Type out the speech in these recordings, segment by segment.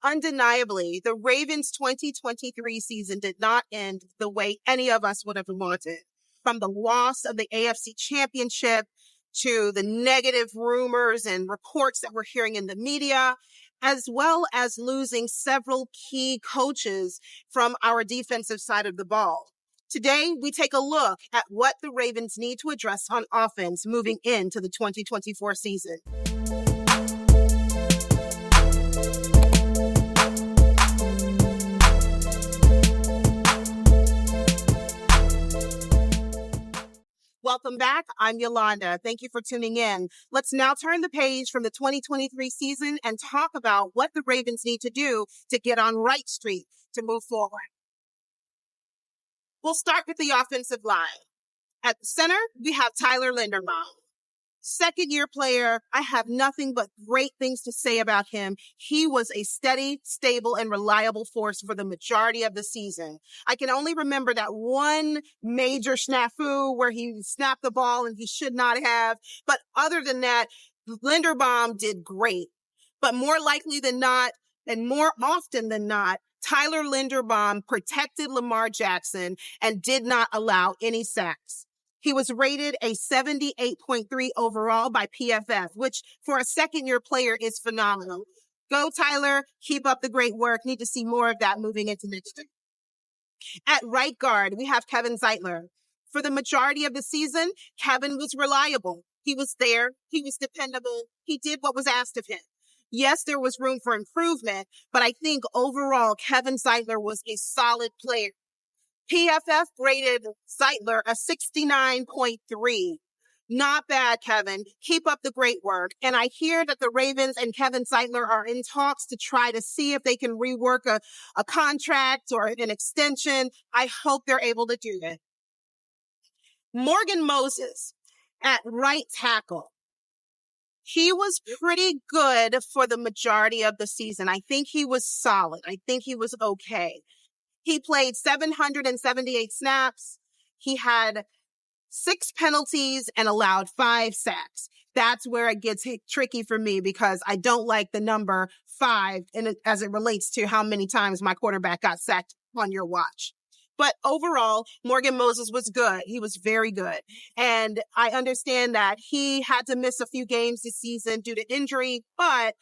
undeniably, the Ravens 2023 season did not end the way any of us would have wanted. From the loss of the AFC Championship to the negative rumors and reports that we're hearing in the media, as well as losing several key coaches from our defensive side of the ball. Today, we take a look at what the Ravens need to address on offense moving into the 2024 season. Welcome back. I'm Yolanda. Thank you for tuning in. Let's now turn the page from the 2023 season and talk about what the Ravens need to do to get on right street to move forward. We'll start with the offensive line. At the center, we have Tyler Linderbaum. Second-year player. I have nothing but great things to say about him. He was a steady, stable, and reliable force for the majority of the season. I can only remember that one major snafu where he snapped the ball and he should not have. But other than that, Linderbaum did great. But more likely than not, and more often than not, Tyler Linderbaum protected Lamar Jackson and did not allow any sacks. He was rated a 78.3 overall by PFF, which for a second-year player is phenomenal. Go, Tyler. Keep up the great work. Need to see more of that moving into next year. At right guard, we have Kevin Zeitler. For the majority of the season, Kevin was reliable. He was there. He was dependable. He did what was asked of him. Yes, there was room for improvement, but I think overall, Kevin Zeitler was a solid player. PFF rated Zeitler a 69.3. Not bad, Kevin. Keep up the great work. And I hear that the Ravens and Kevin Zeitler are in talks to try to see if they can rework a contract or an extension. I hope they're able to do it. Morgan Moses at right tackle. He was pretty good for the majority of the season. I think he was solid. I think he was okay. He played 778 snaps. He had 6 penalties and allowed 5 sacks. That's where it gets tricky for me because I don't like the number 5 as it relates to how many times my quarterback got sacked on your watch. But overall, Morgan Moses was good. He was very good. And I understand that he had to miss a few games this season due to injury, but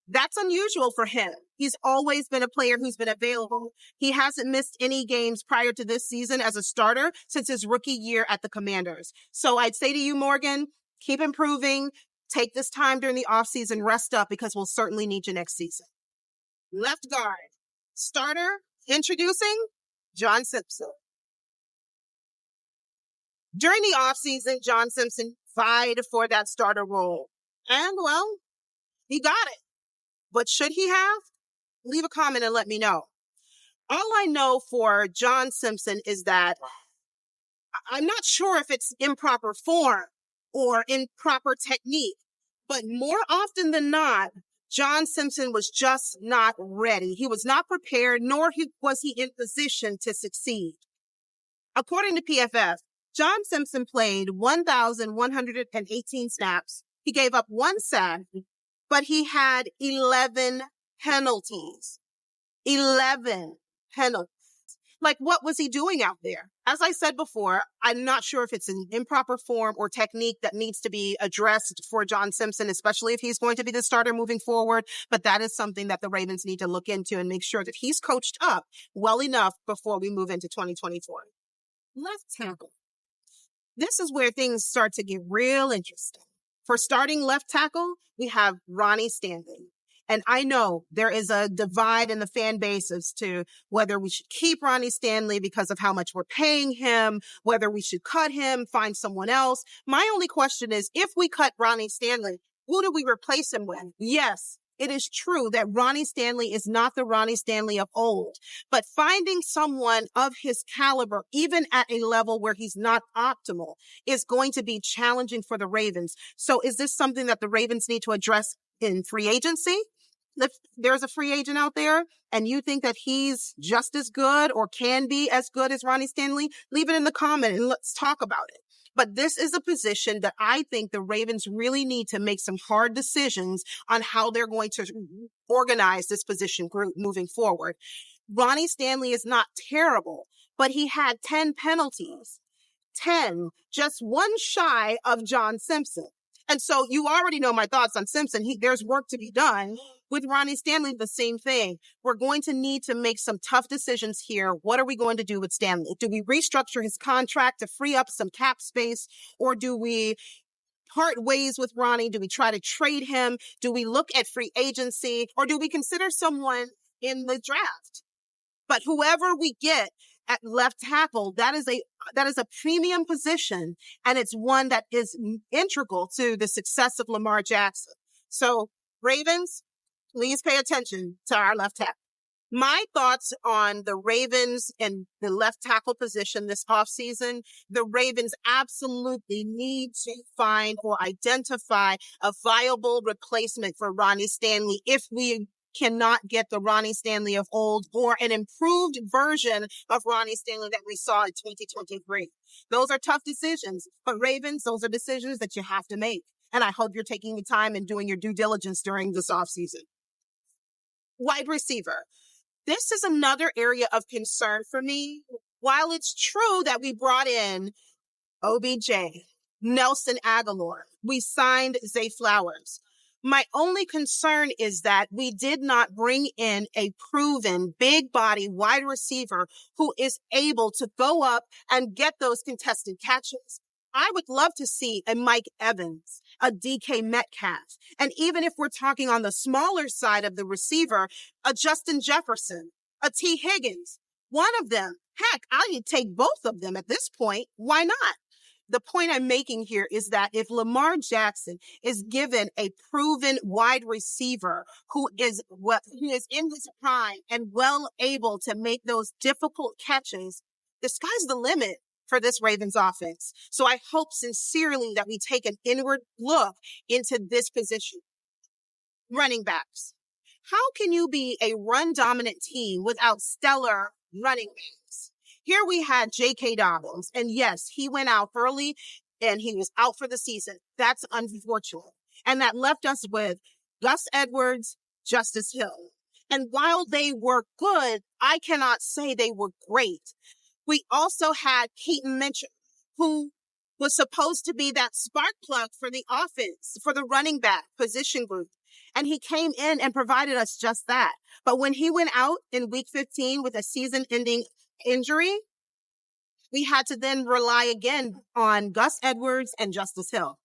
that's unusual for him. He's always been a player who's been available. He hasn't missed any games prior to this season as a starter since his rookie year at the Commanders. So I'd say to you, Morgan, keep improving. Take this time during the offseason, rest up because we'll certainly need you next season. Left guard, starter, introducing John Simpson. During the offseason, John Simpson vied for that starter role. And, well, he got it. But should he have? Leave a comment and let me know. All I know for John Simpson is that I'm not sure if it's improper form or improper technique, but more often than not, John Simpson was just not ready. He was not prepared, nor was he in position to succeed. According to PFF, John Simpson played 1,118 snaps. He gave up 1 sack, but he had 11 penalties. 11 penalties. Like, what was he doing out there? As I said before, I'm not sure if it's an improper form or technique that needs to be addressed for John Simpson, especially if he's going to be the starter moving forward. But that is something that the Ravens need to look into and make sure that he's coached up well enough before we move into 2024. Left tackle. This is where things start to get real interesting. For starting left tackle, we have Ronnie Stanley. And I know there is a divide in the fan base as to whether we should keep Ronnie Stanley because of how much we're paying him, whether we should cut him, find someone else. My only question is, if we cut Ronnie Stanley, who do we replace him with? Yes, it is true that Ronnie Stanley is not the Ronnie Stanley of old, but finding someone of his caliber, even at a level where he's not optimal, is going to be challenging for the Ravens. So is this something that the Ravens need to address in free agency? If there's a free agent out there and you think that he's just as good or can be as good as Ronnie Stanley, leave it in the comment and let's talk about it. But this is a position that I think the Ravens really need to make some hard decisions on how they're going to organize this position group moving forward. Ronnie Stanley is not terrible, but he had 10 penalties. 10, just one shy of John Simpson. And so you already know my thoughts on Simpson. There's work to be done. With Ronnie Stanley, the same thing. We're going to need to make some tough decisions here. What are we going to do with Stanley? Do we restructure his contract to free up some cap space? Or do we part ways with Ronnie? Do we try to trade him? Do we look at free agency? Or do we consider someone in the draft? But whoever we get at left tackle, that is a premium position, and it's one that is integral to the success of Lamar Jackson. So, Ravens, please pay attention to our left tackle. My thoughts on the Ravens and the left tackle position this offseason, the Ravens absolutely need to find or identify a viable replacement for Ronnie Stanley if we cannot get the Ronnie Stanley of old or an improved version of Ronnie Stanley that we saw in 2023. Those are tough decisions, but Ravens, those are decisions that you have to make. And I hope you're taking the time and doing your due diligence during this offseason. Wide receiver. This is another area of concern for me. While it's true that we brought in OBJ, Nelson Aguilar, we signed Zay Flowers, my only concern is that we did not bring in a proven big body wide receiver who is able to go up and get those contested catches. I would love to see a Mike Evans, a DK Metcalf, and even if we're talking on the smaller side of the receiver, a Justin Jefferson, a T. Higgins, one of them. Heck, I would take both of them at this point. Why not? The point I'm making here is that if Lamar Jackson is given a proven wide receiver who is in his prime and well able to make those difficult catches, the sky's the limit for this Ravens offense. So I hope sincerely that we take an inward look into this position. Running backs. How can you be a run-dominant team without stellar running backs? Here we had J.K. Dobbins, and yes, he went out early and he was out for the season. That's unfortunate. And that left us with Gus Edwards, Justice Hill. And while they were good, I cannot say they were great. We also had Keaton Mitchell, who was supposed to be that spark plug for the offense, for the running back position group. And he came in and provided us just that. But when he went out in week 15 with a season-ending injury, we had to then rely again on Gus Edwards and Justice Hill.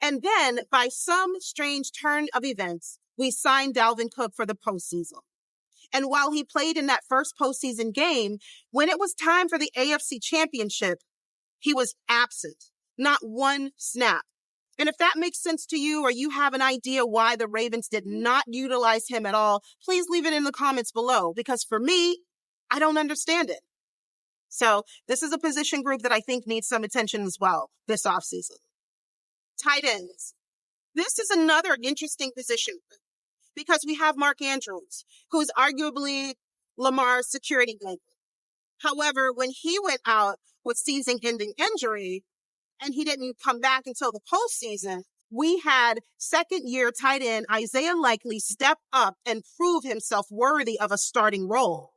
And then, by some strange turn of events, we signed Dalvin Cook for the postseason. And while he played in that first postseason game, when it was time for the AFC Championship, he was absent. Not one snap. And if that makes sense to you, or you have an idea why the Ravens did not utilize him at all, please leave it in the comments below, because for me, I don't understand it. So this is a position group that I think needs some attention as well this offseason. Tight ends. This is another interesting position group because we have Mark Andrews, who is arguably Lamar's security blanket. However, when he went out with season-ending injury and he didn't come back until the postseason, we had second-year tight end Isaiah Likely step up and prove himself worthy of a starting role.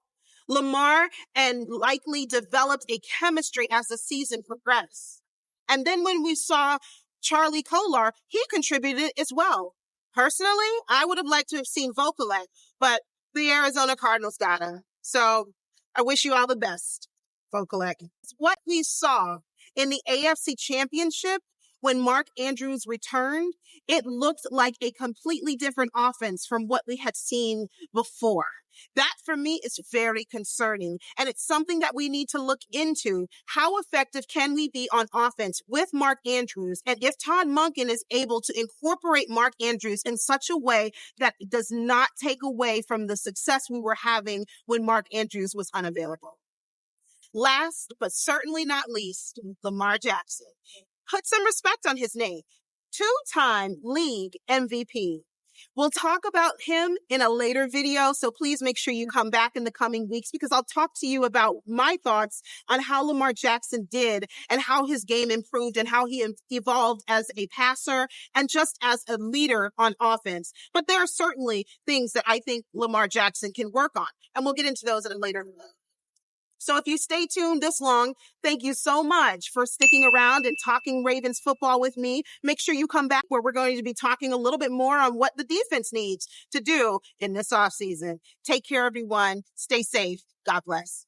Lamar and Likely developed a chemistry as the season progressed. And then when we saw Charlie Kolar, he contributed as well. Personally, I would have liked to have seen Vokalek, but the Arizona Cardinals got him. So I wish you all the best, Vokalek. What we saw in the AFC Championship when Mark Andrews returned, it looked like a completely different offense from what we had seen before. That, for me, is very concerning, and it's something that we need to look into. How effective can we be on offense with Mark Andrews? And if Todd Monken is able to incorporate Mark Andrews in such a way that does not take away from the success we were having when Mark Andrews was unavailable. Last, but certainly not least, Lamar Jackson. Put some respect on his name. Two-time league MVP. We'll talk about him in a later video, so please make sure you come back in the coming weeks because I'll talk to you about my thoughts on how Lamar Jackson did and how his game improved and how he evolved as a passer and just as a leader on offense. But there are certainly things that I think Lamar Jackson can work on, and we'll get into those in a later video. So if you stay tuned this long, thank you so much for sticking around and talking Ravens football with me. Make sure you come back where we're going to be talking a little bit more on what the defense needs to do in this offseason. Take care, everyone. Stay safe. God bless.